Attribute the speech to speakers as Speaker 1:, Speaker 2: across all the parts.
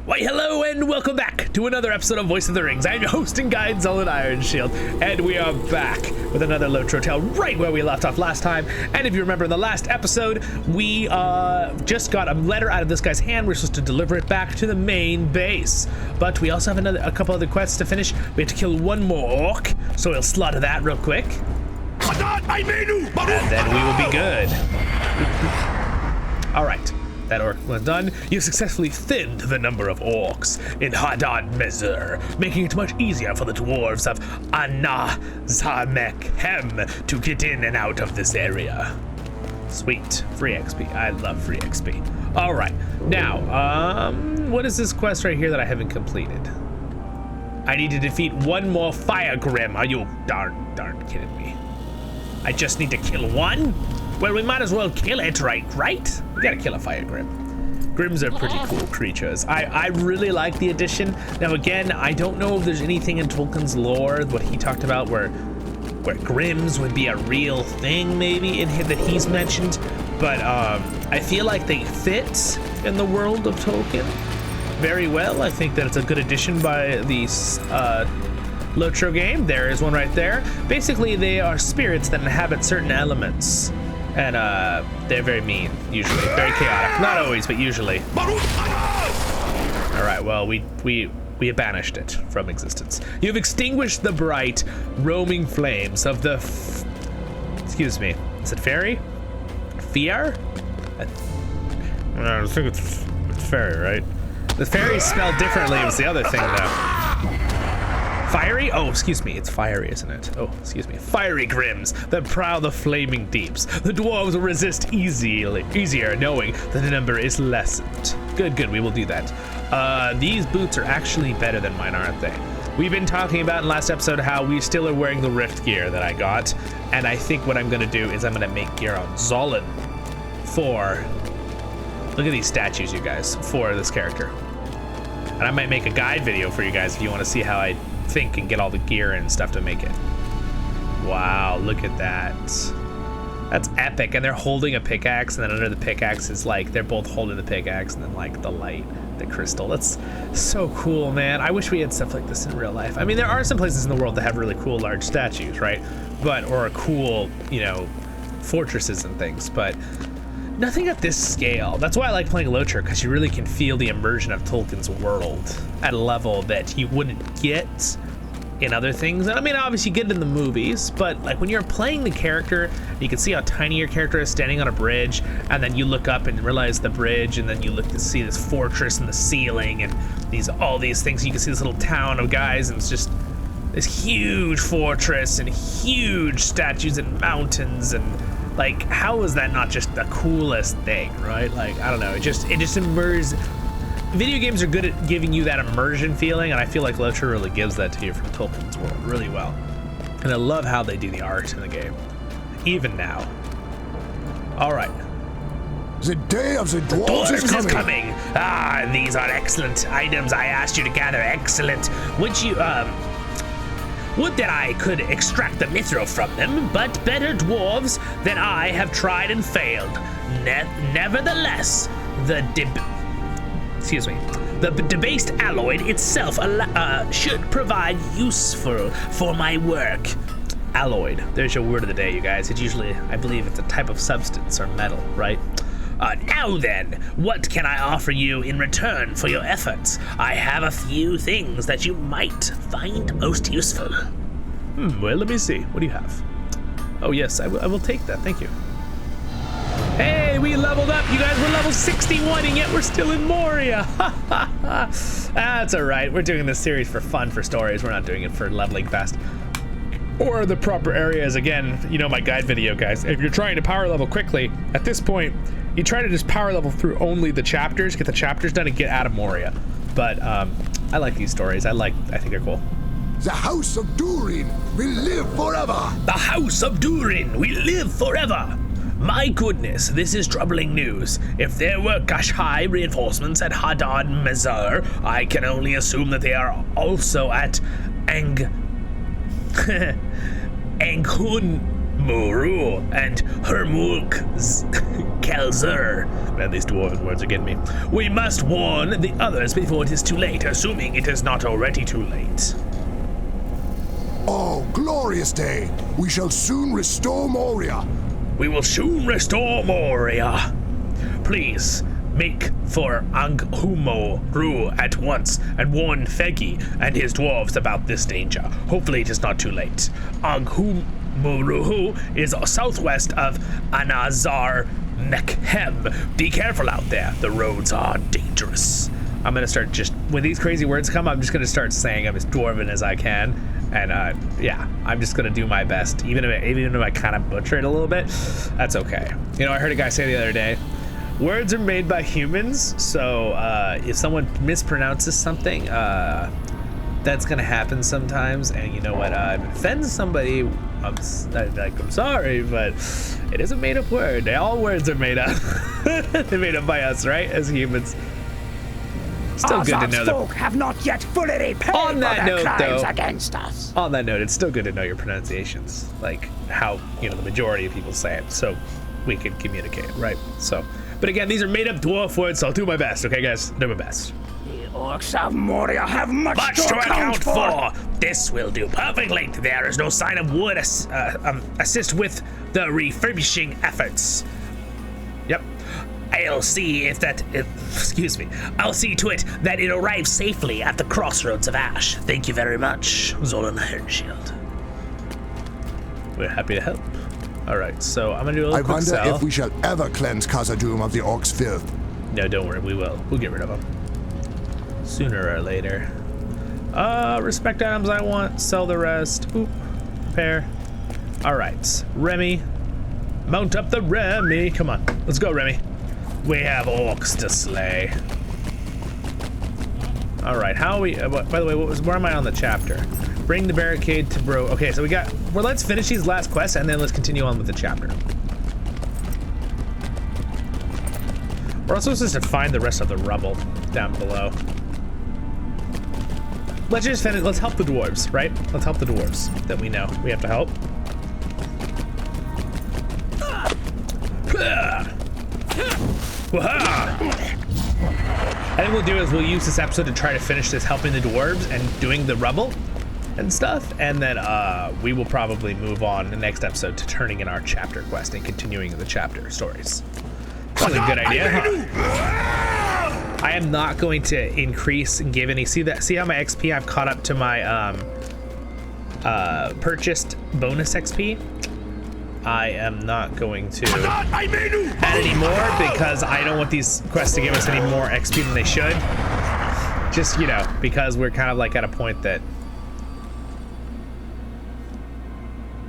Speaker 1: Why, hello and welcome back to another episode of Voice of the Rings. I'm your host and guide, Zollin Ironshield, and we are back with another LOTRO tale right where we left off last time. And if you remember in the last episode, we just got a letter out of this guy's hand. We're supposed to deliver it back to the main base. But we also have a couple other quests to finish. We have to kill one more orc, so we'll slaughter that real quick. And then we will be good. All right. That orc was done. You successfully thinned the number of orcs in Hadad-Mezur, making it much easier for the dwarves of Anna-Zamekhem to get in and out of this area. Sweet. Free XP. I love free XP. All right. Now, what is this quest right here that I haven't completed? I need to defeat one more Fire Grim. Are you darn kidding me? I just need to kill one? Well, we might as well kill it, right? We gotta kill a Fire Grim. Grims are pretty cool creatures. I really like the addition. Now, again, I don't know if there's anything in Tolkien's lore, what he talked about, where Grims would be a real thing, maybe, that he's mentioned. But I feel like they fit in the world of Tolkien very well. I think that it's a good addition by the LOTRO game. There is one right there. Basically, they are spirits that inhabit certain elements. And they're very mean, usually. Very chaotic. Not always, but usually. All right, well, we have banished it from existence. You've extinguished the bright, roaming flames of the... Excuse me. Is it fairy? Fear? I think it's fairy, right? The fairies spelled differently. It was the other thing, though. Fiery? Oh, excuse me. It's fiery, isn't it? Oh, excuse me. Fiery Grims that prowl the flaming deeps. The dwarves will resist easier knowing that the number is lessened. Good. We will do that. These boots are actually better than mine, aren't they? We've been talking about in last episode how we still are wearing the rift gear that I got. And I think what I'm going to do is I'm going to make gear on Zollin for... Look at these statues, you guys, for this character. And I might make a guide video for you guys if you want to see how I think and get all the gear and stuff to make it. Wow, look at that. That's epic. And they're holding a pickaxe, and then under the pickaxe is like they're both holding the pickaxe, and then like the light, the crystal. That's so cool, man. I wish we had stuff like this in real life. I mean, there are some places in the world that have really cool large statues, right? Or cool, fortresses and things, but nothing at this scale. That's why I like playing LOTRO, because you really can feel the immersion of Tolkien's world at a level that you wouldn't get in other things. And I mean, obviously you get it in the movies, but like when you're playing the character, you can see how tiny your character is standing on a bridge, and then you look up and realize the bridge, and then you look to see this fortress in the ceiling, and all these things. You can see this little town of guys, and it's just this huge fortress and huge statues and mountains, and like, how is that not just the coolest thing, right? Like, I don't know, it just immerses. Video games are good at giving you that immersion feeling, and I feel like LOTRO really gives that to you from Tolkien's world really well. And I love how they do the art in the game, even now. All right.
Speaker 2: The day of the dwarves is coming.
Speaker 1: Ah, these are excellent items I asked you to gather. Excellent. Would that I could extract the mithril from them, but better dwarves than I have tried and failed. Nevertheless, the debased alloy itself should provide useful for my work. Alloyed. There's your word of the day, you guys. It's usually, I believe, it's a type of substance or metal, right? Now then, what can I offer you in return for your efforts? I have a few things that you might find most useful. Well, let me see. What do you have? Oh, yes, I will take that. Thank you. Hey, we leveled up. You guys, we're level 61, and yet we're still in Moria. That's all right. We're doing this series for fun, for stories. We're not doing it for leveling fast. Or the proper areas. Again, my guide video, guys. If you're trying to power level quickly, at this point, you try to just power level through only the chapters, get the chapters done, and get out of Moria. But I like these stories. I think they're cool.
Speaker 2: The House of Durin will live forever.
Speaker 1: The House of Durin will live forever. My goodness, this is troubling news. If there were Kashai reinforcements at Hadad-Mezur, I can only assume that they are also at Anghun Muru and Hermulk Kelzer. Man, these dwarven words are getting me. We must warn the others before it is too late, assuming it is not already too late.
Speaker 2: Oh, glorious day! We shall soon restore Moria.
Speaker 1: We will soon restore Moria. Please, make for Anghumoru at once and warn Fegi and his dwarves about this danger. Hopefully it is not too late. Anghumoru is southwest of Anazar Mekhem. Be careful out there. The roads are dangerous. I'm gonna start when these crazy words come, I'm just gonna start saying them as Dwarven as I can. And yeah, I'm just gonna do my best. Even if I kind of butcher it a little bit, that's okay. You know, I heard a guy say the other day, words are made by humans, so if someone mispronounces something, that's gonna happen sometimes. And you know what? If it offends somebody, I'm sorry, but it is a made-up word. All words are made up. They're made up by us, right? As humans. Still good to know
Speaker 3: folk have not yet fully repaid
Speaker 1: on that
Speaker 3: for their
Speaker 1: note,
Speaker 3: crimes
Speaker 1: though,
Speaker 3: against us.
Speaker 1: On that note, it's still good to know your pronunciations, like how, you know, the majority of people say it, so we can communicate, right? So, but again, these are made-up dwarf words, so I'll do my best, okay, guys? Do my best.
Speaker 3: The orcs of Moria have much to account
Speaker 1: for. This will do perfectly. There is no sign of wood assist with the refurbishing efforts. Yep. I'll see I'll see to it that it arrives safely at the crossroads of Ash. Thank you very much, Zollin Ironshield. We're happy to help. All right, so I'm gonna do a little quick
Speaker 2: wonder
Speaker 1: sell.
Speaker 2: if we shall ever cleanse Khazad-dûm of the orc's filth.
Speaker 1: No, don't worry, we will. We'll get rid of them. Sooner or later. Respect items I want, sell the rest. Oop, repair. All right, Remy. Mount up the Remy. Come on, let's go, Remy. We have orcs to slay. All right, how are we, by the way, where am I on the chapter? Bring the barricade to bro. Okay, so let's finish these last quests and then let's continue on with the chapter. We're also supposed to find the rest of the rubble down below. Let's just finish, let's help the dwarves, right? Let's help the dwarves that we know we have to help. I think we'll do is we'll use this episode to try to finish this helping the dwarves and doing the rubble and stuff, and then we will probably move on the next episode to turning in our chapter quest and continuing the chapter stories. That's a good idea, huh? I am not going to increase and give any. See how my XP, I've caught up to my purchased bonus XP. I am not going to add any more because I don't want these quests to give us any more XP than they should. Just, you know, because we're kind of like at a point that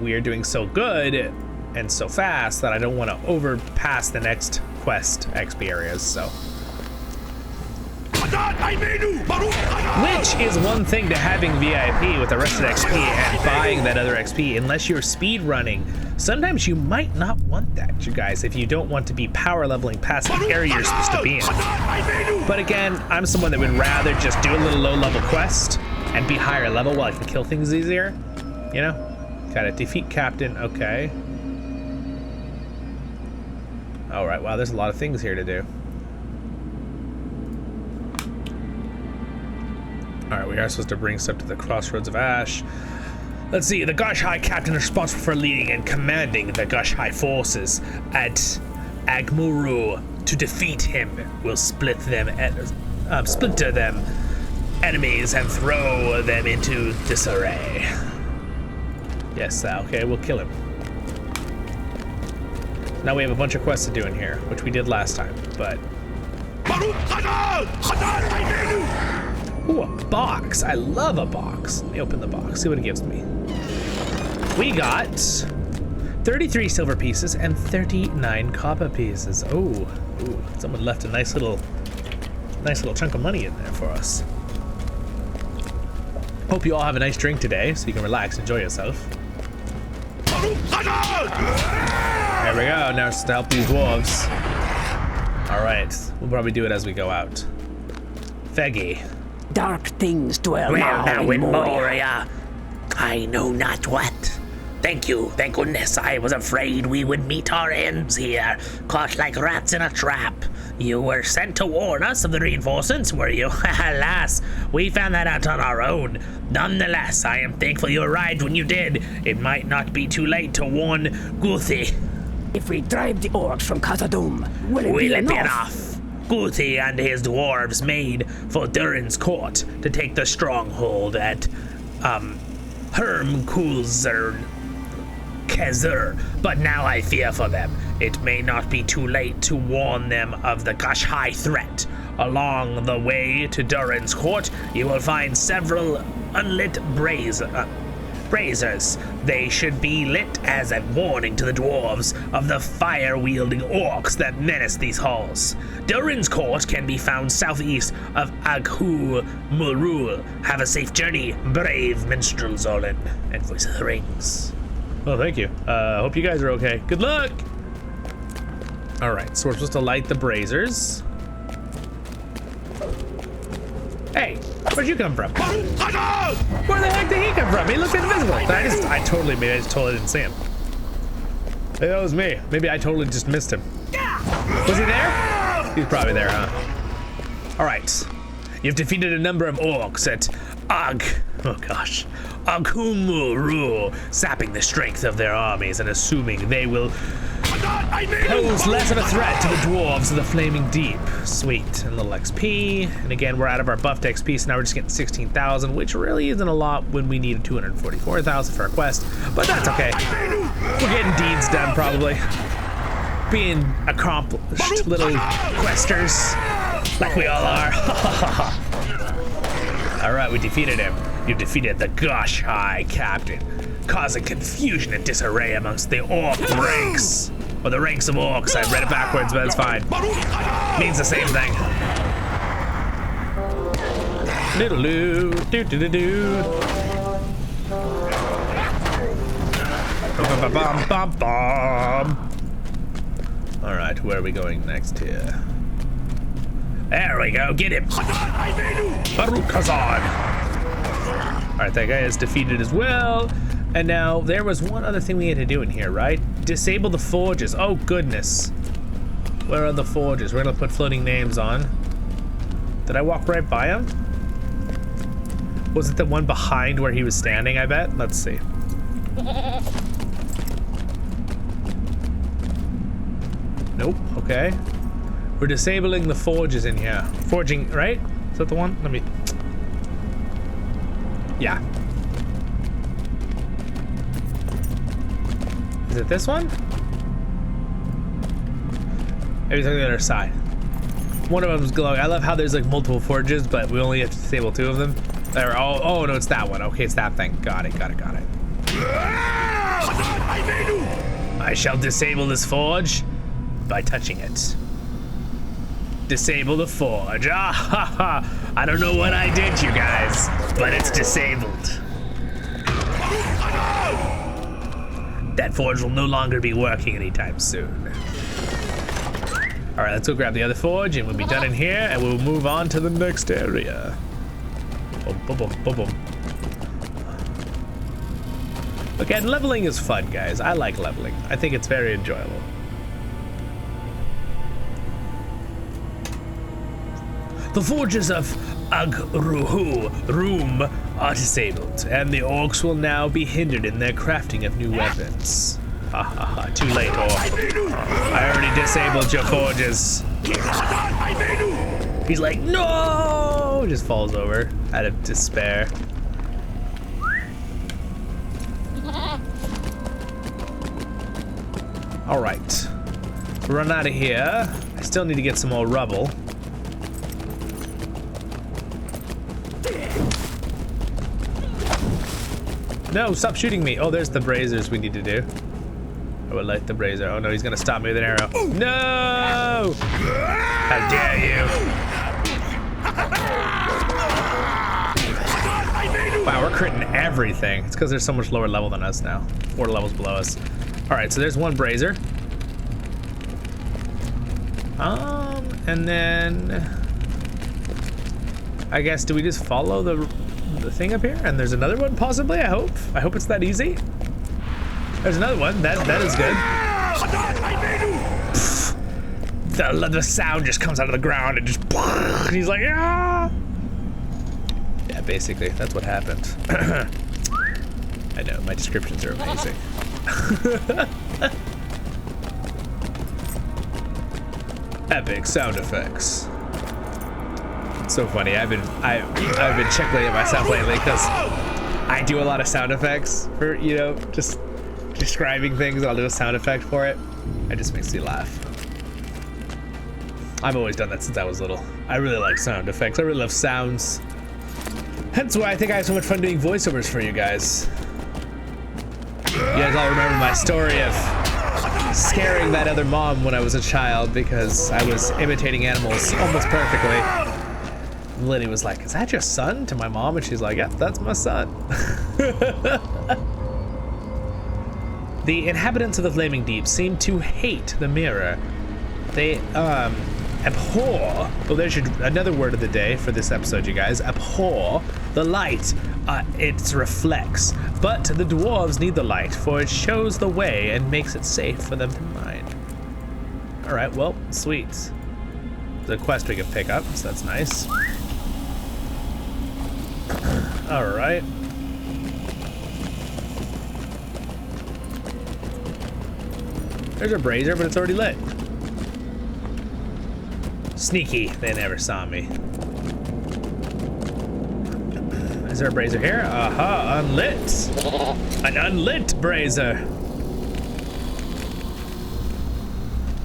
Speaker 1: we are doing so good and so fast that I don't want to overpass the next quest XP areas, so. Which is one thing to having VIP with arrested XP and buying that other XP. Unless you're speed running, sometimes you might not want that, you guys, if you don't want to be power leveling past the area you're supposed to be in. But again, I'm someone that would rather just do a little low level quest and be higher level while I can kill things easier. You know? Gotta defeat Captain, okay. All right, wow, there's a lot of things here to do. All right, we are supposed to bring stuff to the crossroads of Ash. Let's see, the Gush High Captain is responsible for leading and commanding the Gush High forces at Agmuru. To defeat him, we'll splinter them enemies and throw them into disarray. Yes, okay, we'll kill him. Now we have a bunch of quests to do in here, which we did last time, but... Ooh, a box. I love a box. Let me open the box, see what it gives me. We got 33 silver pieces and 39 copper pieces. Ooh, someone left a nice little chunk of money in there for us. Hope you all have a nice drink today so you can relax, enjoy yourself. There we go, now it's to help these dwarves. All right, we'll probably do it as we go out. Fegi.
Speaker 3: Dark things dwell
Speaker 4: Well,
Speaker 3: now in Moria.
Speaker 4: I know not what.
Speaker 3: Thank you. Thank goodness. I was afraid we would meet our ends here, caught like rats in a trap. You were sent to warn us of the reinforcements, were you? Alas, we found that out on our own. Nonetheless, I am thankful you arrived when you did. It might not be too late to warn Guthi.
Speaker 4: If we drive the orcs from Khazad-dûm, will it
Speaker 3: Will
Speaker 4: be
Speaker 3: it be enough? Guthi and his dwarves made for Durin's court to take the stronghold at Hermkulzern Kezer, but now I fear for them. It may not be too late to warn them of the Gashai threat. Along the way to Durin's court, you will find several unlit braziers. They should be lit as a warning to the dwarves of the fire-wielding orcs that menace these halls. Durin's court can be found southeast of Aghu Murul. Have a safe journey, brave minstrel Zollin, and Voice of the Rings.
Speaker 1: Well, thank you. Hope you guys are okay. Good luck! Alright, so we're supposed to light the braziers. Hey, where'd you come from? Where the heck did he come from? He looked invisible. I just totally didn't see him. Maybe that was me. Maybe I totally just missed him. Was he there? He's probably there, huh? Alright. You've defeated a number of orcs at Aghumuru, sapping the strength of their armies and assuming they will pose less of a threat to the dwarves of the Flaming Deep. Sweet. And a little XP. And again, we're out of our buffed XP, so now we're just getting 16,000, which really isn't a lot when we need 244,000 for our quest. But that's okay. We're getting deeds done, probably. Being accomplished little questers, like we all are. Alright, we defeated him. You defeated the Gashai captain, causing confusion and disarray amongst the orc ranks. Or the ranks of orcs. I read it backwards, but it's fine. Means the same thing. Doodaloo, doo-doo-doo-doo. Bum-bum-bum-bum-bum. Alright, where are we going next here? There we go, get him! Baruch Khazad! Alright, that guy is defeated as well. And now, there was one other thing we had to do in here, right? Disable the forges. Oh, goodness. Where are the forges? We're gonna put floating names on. Did I walk right by him? Was it the one behind where he was standing, I bet? Let's see. Nope, okay. We're disabling the forges in here. Forging, right? Is that the one? Let me... Yeah. Is it this one? Maybe it's on the other side. One of them's glowing. I love how there's like multiple forges, but we only have to disable 2 of them. There. Oh, no, it's that one. Okay, it's that thing. Got it. I shall disable this forge by touching it. Disable the forge. Ah, ha, ha. I don't know what I did, you guys, but it's disabled. That forge will no longer be working anytime soon. All right, let's go grab the other forge, and we'll be done in here, and we'll move on to the next area. Boom, boom, boom, boom, boom. Again, leveling is fun, guys. I like leveling. I think it's very enjoyable. The forges of Agruhu-Rum are disabled, and the orcs will now be hindered in their crafting of new weapons. Ha ha ha, too late, orc. I already disabled your forges. He's like, no! Just falls over out of despair. All right, run out of here. I still need to get some more rubble. No, stop shooting me. Oh, there's the braziers we need to do. I would light the brazier. Oh no, he's gonna stop me with an arrow. No! How dare you! Wow, we're critting everything. It's because they're so much lower level than us now. 4 levels below us. All right, so there's one brazier. And then I guess, do we just follow the thing up here? And there's another one possibly, I hope. I hope it's that easy. There's another one. That is good. The sound just comes out of the ground and just. And he's like, ah. Yeah, basically, that's what happened. I know, my descriptions are amazing. Epic sound effects. It's so funny. I've been checkmate myself lately because I do a lot of sound effects for, you know, just describing things. I'll do a sound effect for it. It just makes me laugh. I've always done that since I was little. I really like sound effects. I really love sounds. Hence why I think I have so much fun doing voiceovers for you guys. You guys all remember my story of scaring that other mom when I was a child because I was imitating animals almost perfectly. And Liddy was like, "Is that your son?" to my mom, and she's like, "Yep, that's my son." The inhabitants of the Flaming Deep seem to hate the mirror. They abhor, well, there's another word of the day for this episode, you guys. Abhor the light it reflects. But the dwarves need the light, for it shows the way and makes it safe for them to mine. All right, well, sweet. The quest we can pick up, so that's nice. All right. There's a brazier, but it's already lit. Sneaky, they never saw me. Is there a brazier here? Aha, unlit. An unlit brazier.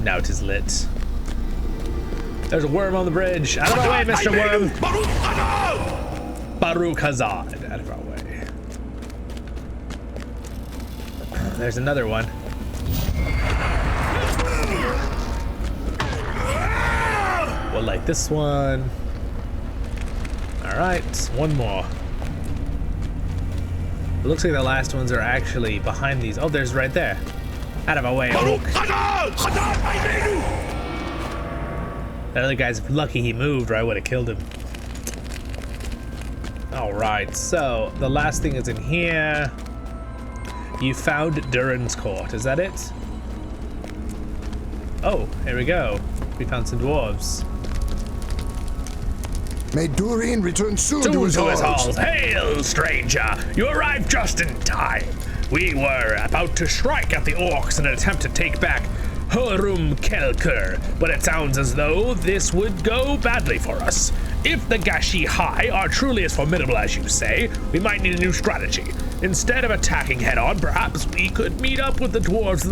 Speaker 1: Now it is lit. There's a worm on the bridge. Out of our way, Mr. Worm. Baruch Hazard. Out of our way. There's another one. We'll light this one. All right, one more. It looks like the last ones are actually behind these. Oh, there's right there. Out of our way, Oak. That other guy's lucky he moved or I would have killed him. All right, so the last thing is in here. You found Durin's Court, is that it? Oh, here we go. We found some dwarves.
Speaker 2: May Durin return soon to his halls.
Speaker 3: Hail, stranger! You arrived just in time. We were about to strike at the orcs in an attempt to take back Horum Kelkur, but it sounds as though this would go badly for us. If the Gashi High are truly as formidable as you say, we might need a new strategy. Instead of attacking head-on, perhaps we could meet up with the dwarves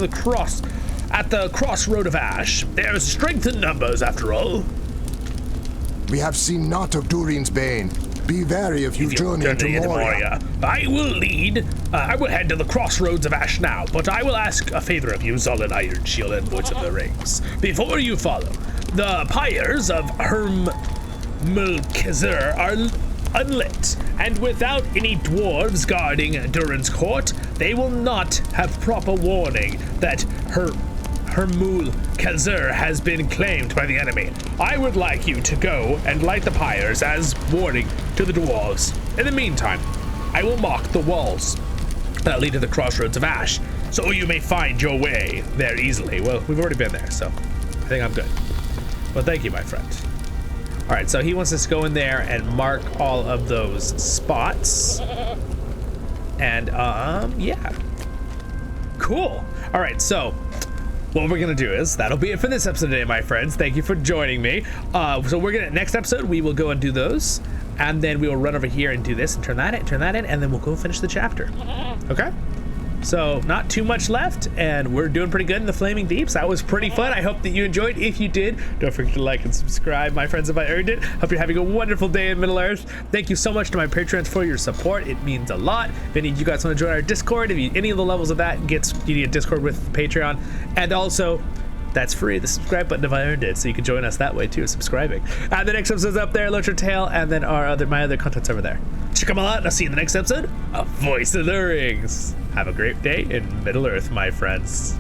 Speaker 3: at the crossroad of Ash. There's strength in numbers, after all.
Speaker 2: We have seen naught of Durin's bane. Be wary if you journey into Moria.
Speaker 3: I will head to the crossroads of Ash now, but I will ask a favor of you, Zollin, Ironshield, and Voice of the Rings. Before you follow, the pyres of Mulkazur are unlit, and without any dwarves guarding Durin's court, they will not have proper warning that Hermul Kazur has been claimed by the enemy. I would like you to go and light the pyres as warning to the dwarves. In the meantime, I will mark the walls that lead to the crossroads of Ash, so you may find your way there easily. Well, we've already been there, so I think I'm good. Well, thank you, my friend. All right, so he wants us to go in there and mark all of those spots. And, yeah. Cool. All right, so what we're gonna do is, that'll be it for this episode today, my friends. Thank you for joining me. So we're gonna, next episode, we will go and do those, and then we will run over here and do this, and turn that in, and then we'll go finish the chapter. Okay? So, not too much left, and we're doing pretty good in the Flaming Deeps. That was pretty fun. I hope that you enjoyed. If you did, don't forget to like and subscribe, my friends, if I earned it. Hope you're having a wonderful day in Middle-earth. Thank you so much to my patrons for your support. It means a lot. If any of you guys want to join our Discord, any of the levels of that you need a Discord with Patreon. And also, that's free, the subscribe button if I earned it, so you can join us that way too, subscribing. And the next episode's up there, LOTRO Tale, and then my other content's over there. Check them all out, and I'll see you in the next episode of Voice of the Rings. Have a great day in Middle-earth, my friends.